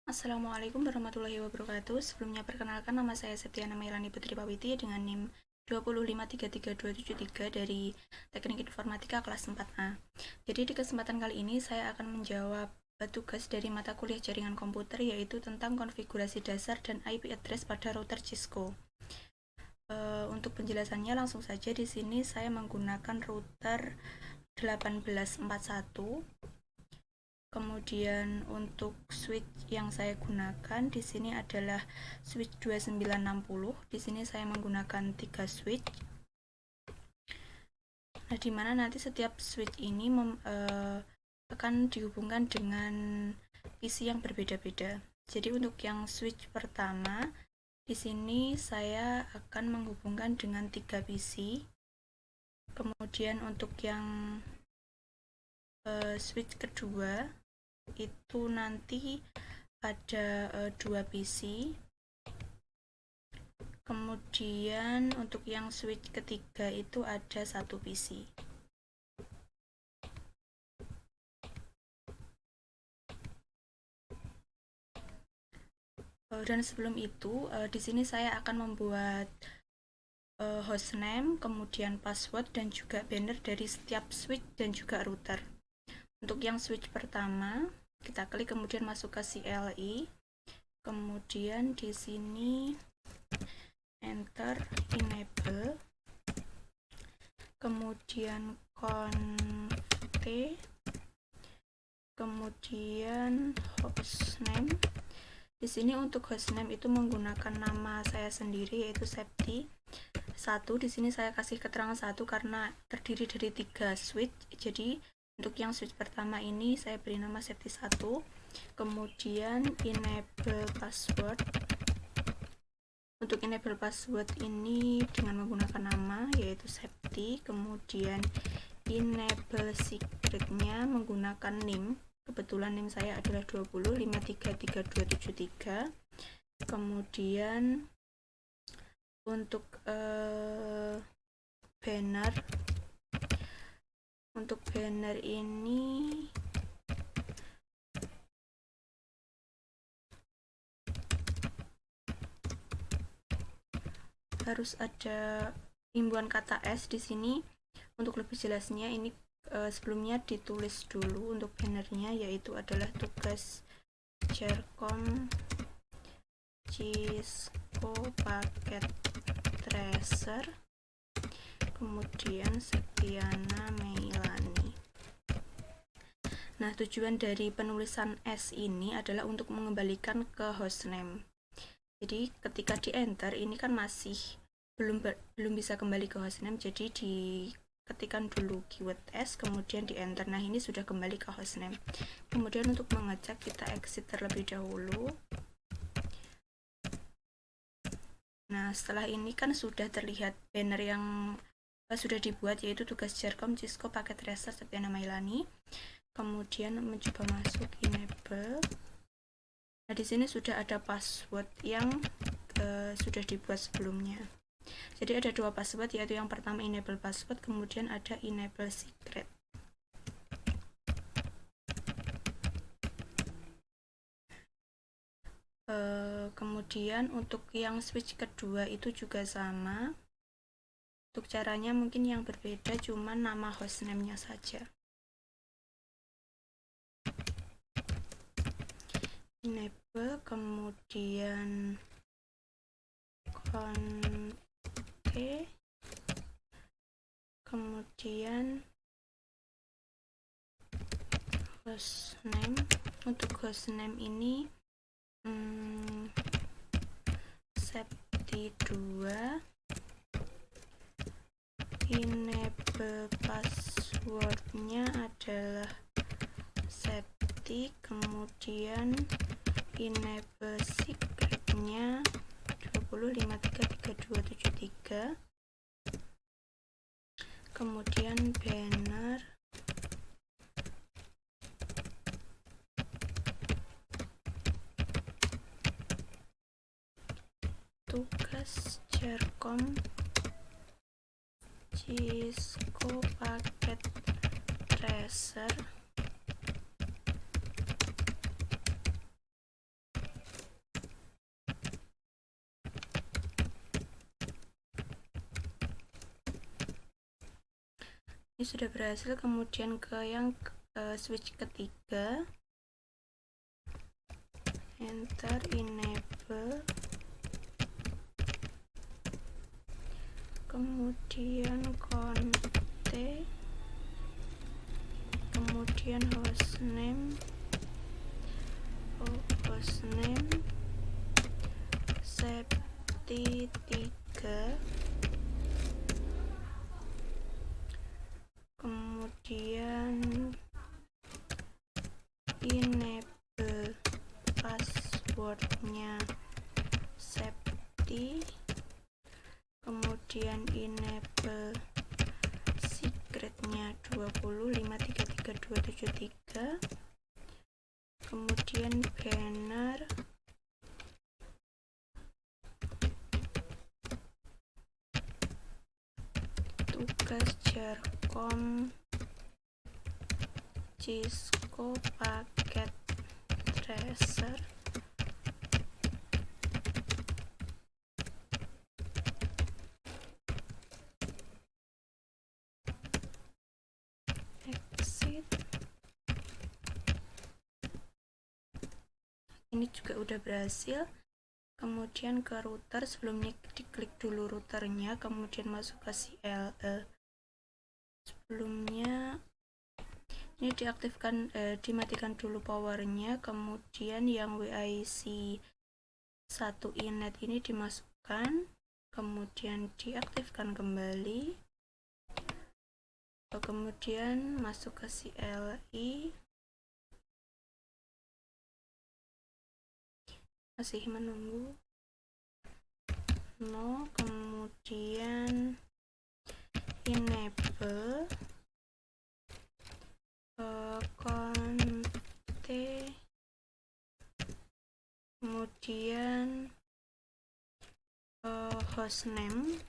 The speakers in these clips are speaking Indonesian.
Assalamualaikum warahmatullahi wabarakatuh. Sebelumnya perkenalkan, nama saya Septiana Mailani Putri Pawiti dengan NIM 2533273 dari Teknik Informatika kelas 4A. Jadi di kesempatan kali ini saya akan menjawab tugas dari mata kuliah jaringan komputer, yaitu tentang konfigurasi dasar dan IP address pada router Cisco. Untuk penjelasannya langsung saja, di sini saya menggunakan router 1841. Kemudian untuk switch yang saya gunakan di sini adalah switch 2960. Di sini saya menggunakan 3 switch. Nah, di mana nanti setiap switch ini akan dihubungkan dengan PC yang berbeda-beda. Jadi untuk yang switch pertama, di sini saya akan menghubungkan dengan 3 PC. Kemudian untuk yang switch kedua itu nanti ada 2 PC. Kemudian untuk yang switch ketiga itu ada 1 PC. Dan sebelum itu, di sini saya akan membuat hostname, kemudian password dan juga banner dari setiap switch dan juga router. Untuk yang switch pertama, kita klik kemudian masuk ke CLI. Kemudian di sini enter enable. Kemudian conft. Kemudian hostname. Di sini untuk hostname itu menggunakan nama saya sendiri, yaitu Septi 1. Di sini saya kasih keterangan 1 karena terdiri dari 3 switch. Jadi untuk yang switch pertama ini saya beri nama Septi 1. Kemudian enable password. Untuk enable password ini dengan menggunakan nama yaitu Septi. Kemudian enable secretnya menggunakan NIM. Kebetulan NIM saya adalah 205333273. Kemudian untuk banner ini harus ada imbuhan kata S di sini. Untuk lebih jelasnya ini sebelumnya ditulis dulu untuk bannernya, yaitu adalah tugas Jercom Cisco paket tracer, kemudian Septiana Mailani. Nah, tujuan dari penulisan S ini adalah untuk mengembalikan ke hostname. Jadi ketika di enter ini kan masih belum bisa kembali ke hostname, jadi diketikkan dulu keyword S kemudian di enter. Nah, ini sudah kembali ke hostname. Kemudian untuk mengecek kita exit terlebih dahulu. Nah, setelah ini kan sudah terlihat banner yang sudah dibuat, yaitu tugas Jercom Cisco paket tracer Septiana Mailani. Kemudian mencoba masuk enable. Nah, di sini sudah ada password yang sudah dibuat sebelumnya. Jadi ada 2 password, yaitu yang pertama enable password, kemudian ada enable secret. Kemudian untuk yang switch kedua itu juga sama. Untuk caranya mungkin yang berbeda, cuma nama hostname-nya saja. Enable, kemudian conf, kemudian hostname. Untuk hostname ini Septi 2. Enable passwordnya adalah Septi, kemudian enable secretnya 205333273. Kemudian banner tugas Jercom Cisco paket tracer Ini sudah berhasil. Kemudian ke yang switch ketiga, enter, enable, kemudian conte, kemudian hostname safety 3, kemudian enable passwordnya safety, kemudian enable secretnya 20533273, kemudian banner tugas jarcom Cisco paket tracer, exit. Ini juga udah berhasil. Kemudian ke router, sebelumnya diklik dulu routernya, kemudian masuk ke CLE. Sebelumnya ini diaktifkan, dimatikan dulu powernya, kemudian yang WIC 1 inet ini dimasukkan, kemudian diaktifkan kembali, kemudian masuk ke CLI, masih menunggu, no, kemudian enable conte, kemudian hostname.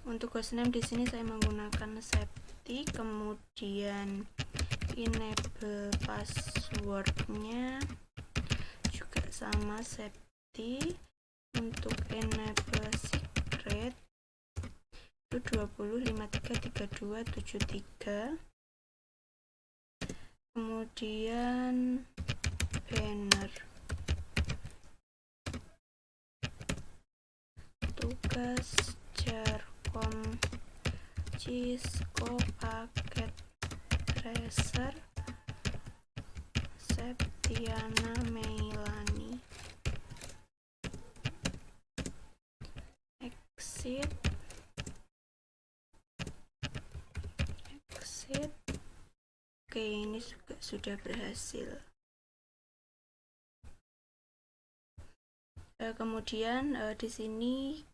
Untuk hostname di sini saya menggunakan safety, kemudian enable passwordnya juga sama safety. Untuk enable secret itu 20533273, kemudian banner tugas jarcom Cisco paket tracer Septiana Meilani, exit. Oke, ini juga sudah berhasil. Kemudian di sini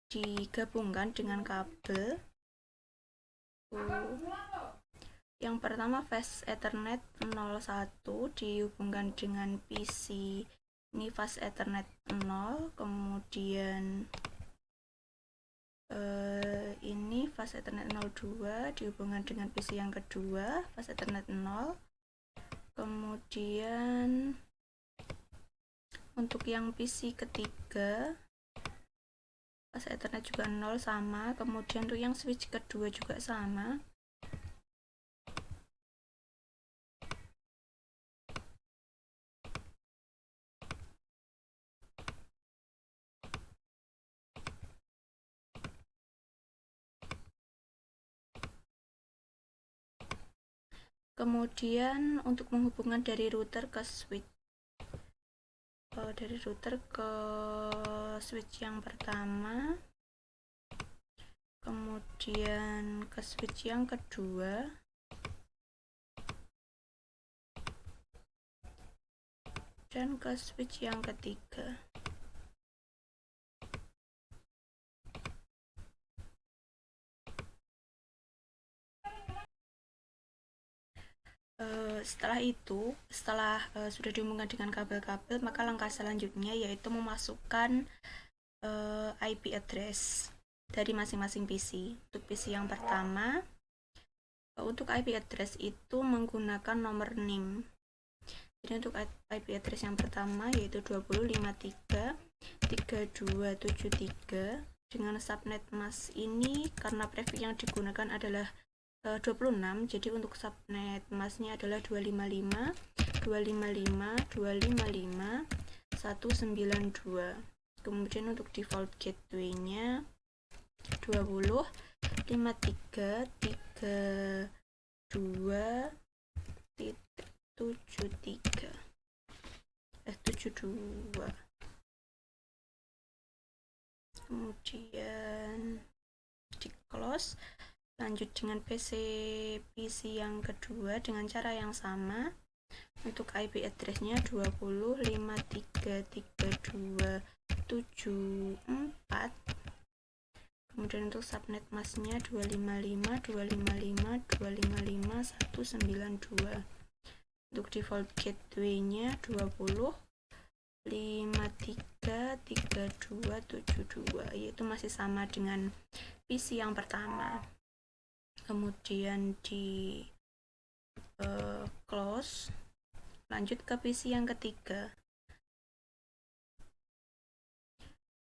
digabungkan dengan kabel. Yang pertama fast Ethernet 01 dihubungkan dengan PC ini fast Ethernet 0, kemudian ini fast Ethernet 02 dihubungkan dengan PC yang kedua fast Ethernet 0, kemudian untuk yang PC ketiga fast Ethernet juga 0 sama, kemudian untuk yang switch kedua juga sama. Kemudian untuk menghubungkan dari router ke switch, dari router ke switch yang pertama, kemudian ke switch yang kedua, dan ke switch yang ketiga. Setelah itu, sudah dihubungkan dengan kabel-kabel, maka langkah selanjutnya yaitu memasukkan IP address dari masing-masing PC. Untuk PC yang pertama, untuk IP address itu menggunakan nomor NIM. Jadi untuk IP address yang pertama yaitu 20533273 dengan subnet mask ini karena prefix yang digunakan adalah 26, jadi untuk subnet masknya adalah 255 255 255 192. Kemudian untuk default gateway-nya 20 53 32 72. Kemudian di close, lanjut dengan PC yang kedua dengan cara yang sama. Untuk IP address-nya 20.5332.74. Kemudian untuk subnet mask-nya 255 255 255 192. Untuk default gateway-nya 20 533272, yaitu masih sama dengan PC yang pertama. Kemudian di close, lanjut ke PC yang ketiga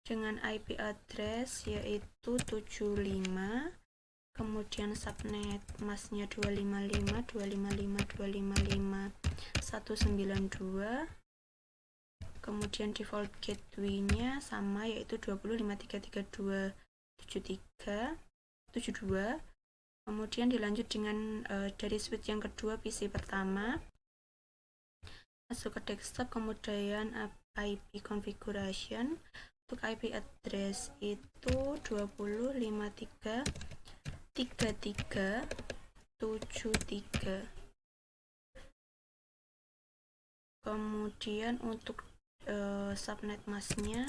dengan IP address yaitu 75, kemudian subnet masknya 255 255 255 192. Kemudian default gateway-nya sama yaitu 20.5332.72. Kemudian dilanjut dengan dari switch yang kedua PC pertama, masuk ke desktop, kemudian IP configuration. Untuk IP address itu 20.53.33.73. Kemudian untuk subnet masknya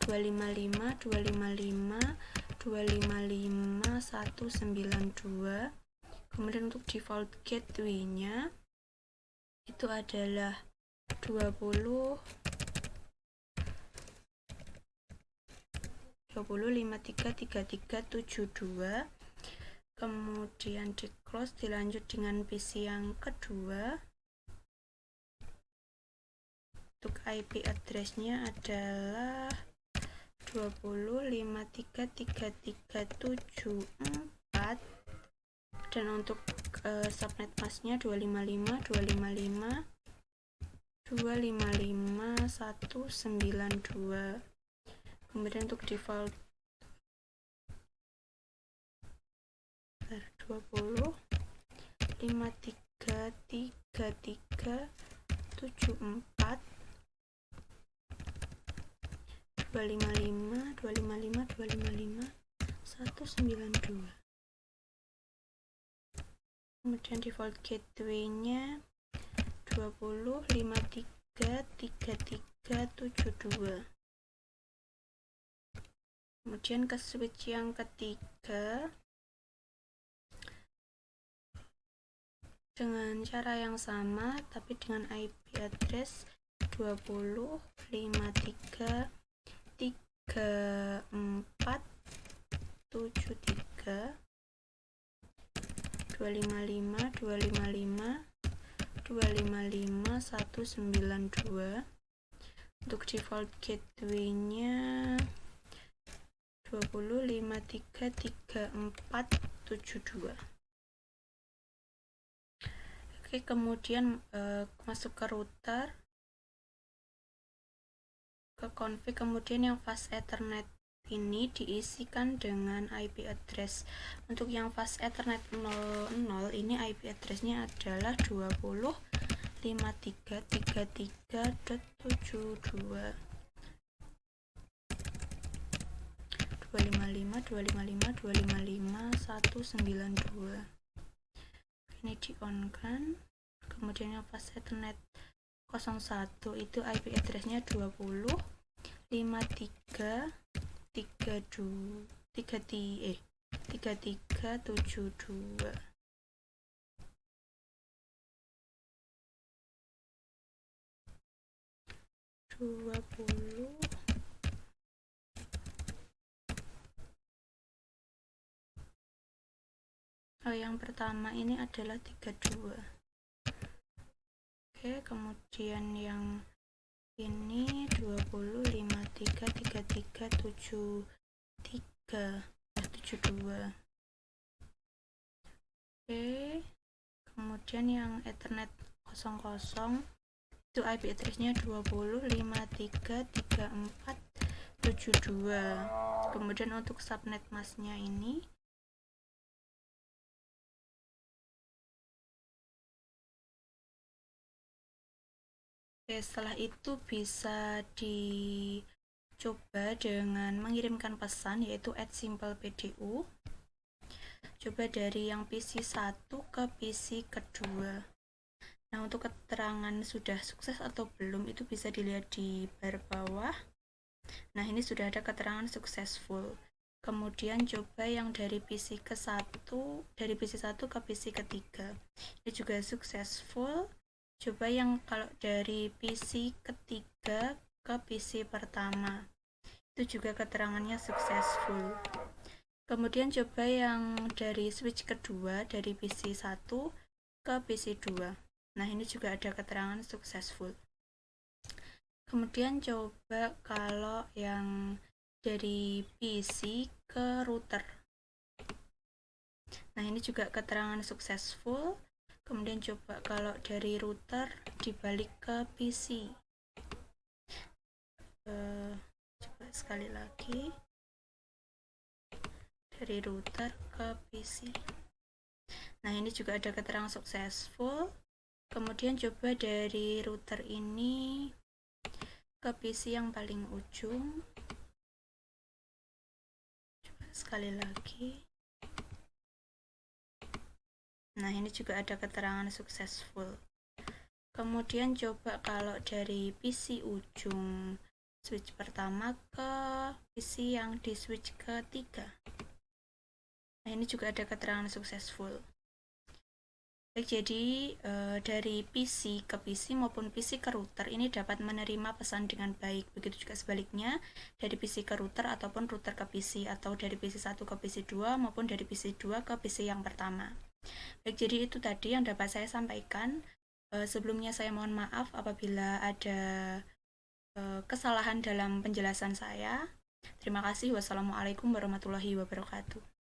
255 255 255 192. Kemudian untuk default gateway-nya itu adalah 20.53.33.72. Kemudian di close, dilanjut dengan PC yang kedua. Untuk IP address-nya adalah 20.53.33.74. Dan untuk subnet masknya 255 255 255 192. Kemudian untuk default 20 53.33.74 255 255 255 192. Kemudian default gateway-nya 20.53.33.72. Kemudian ke switch yang ketiga dengan cara yang sama tapi dengan IP address 20.53.34.73. (255 255 255 192). Untuk default gateway-nya 20.53.34.72. Oke, kemudian masuk ke router, ke config, kemudian yang fast ethernet ini diisikan dengan IP address. Untuk yang fast ethernet 00 ini IP address-nya adalah 20.53.33.72. 255 255 255 192. Ini di on kan. Kemudian yang fast ethernet 01 itu IP address-nya 20.53.32 3372. Yang pertama ini adalah 32. Oke, kemudian yang ini 20.53.33.73. 72. Oke, kemudian yang Ethernet 00 itu IP address-nya 20.53.34.72. Kemudian untuk subnet mask-nya ini oke, setelah itu bisa dicoba dengan mengirimkan pesan yaitu @simplepdu. Coba dari yang PC 1 ke PC kedua. Nah, untuk keterangan sudah sukses atau belum itu bisa dilihat di bar bawah. Nah, ini sudah ada keterangan successful. Kemudian coba yang dari PC ke 1, dari PC 1 ke PC ketiga. Ini juga successful. Coba yang kalau dari PC ketiga ke PC pertama. Itu juga keterangannya successful. Kemudian coba yang dari switch kedua dari PC 1 ke PC 2. Nah, ini juga ada keterangan successful. Kemudian coba kalau yang dari PC ke router. Nah, ini juga keterangan successful. Kemudian coba kalau dari router dibalik ke PC. Coba sekali lagi. Dari router ke PC. Nah, ini juga ada keterangan successful. Kemudian coba dari router ini ke PC yang paling ujung. Coba sekali lagi. Nah, ini juga ada keterangan successful. Kemudian coba kalau dari PC ujung switch pertama ke PC yang di switch ketiga. Nah, ini juga ada keterangan successful. Baik, jadi dari PC ke PC maupun PC ke router ini dapat menerima pesan dengan baik. Begitu juga sebaliknya, dari PC ke router ataupun router ke PC, atau dari PC 1 ke PC 2 maupun dari PC 2 ke PC yang pertama. Baik, jadi itu tadi yang dapat saya sampaikan. Sebelumnya saya mohon maaf apabila ada kesalahan dalam penjelasan saya. Terima kasih. Wassalamualaikum warahmatullahi wabarakatuh.